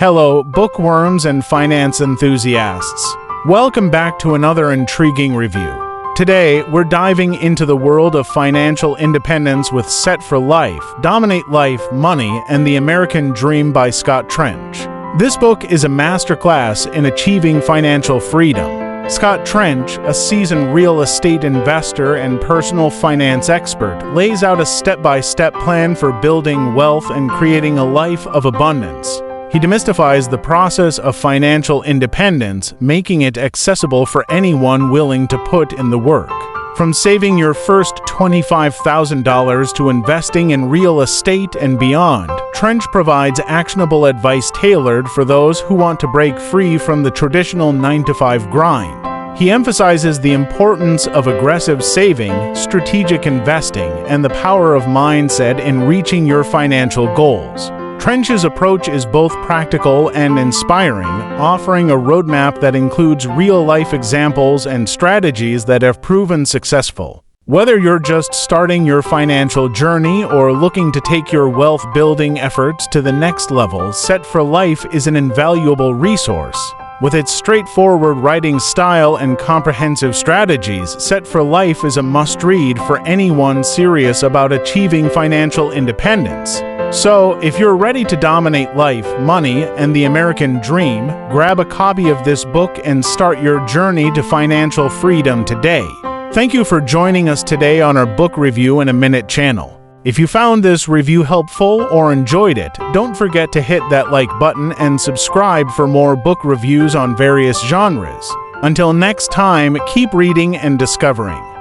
Hello, bookworms and finance enthusiasts. Welcome back to another intriguing review. Today, we're diving into the world of financial independence with Set for Life, Dominate Life, Money, and the American Dream by Scott Trench. This book is a masterclass in achieving financial freedom. Scott Trench, a seasoned real estate investor and personal finance expert, lays out a step-by-step plan for building wealth and creating a life of abundance. He demystifies the process of financial independence, making it accessible for anyone willing to put in the work. From saving your first $25,000 to investing in real estate and beyond, Trench provides actionable advice tailored for those who want to break free from the traditional 9-to-5 grind. He emphasizes the importance of aggressive saving, strategic investing, and the power of mindset in reaching your financial goals. Trench's approach is both practical and inspiring, offering a roadmap that includes real-life examples and strategies that have proven successful. Whether you're just starting your financial journey or looking to take your wealth-building efforts to the next level, Set for Life is an invaluable resource. With its straightforward writing style and comprehensive strategies, Set for Life is a must-read for anyone serious about achieving financial independence. So, if you're ready to dominate life, money, and the American dream, grab a copy of this book and start your journey to financial freedom today. Thank you for joining us today on our Book Review in a Minute channel. If you found this review helpful or enjoyed it, don't forget to hit that like button and subscribe for more book reviews on various genres. Until next time, keep reading and discovering.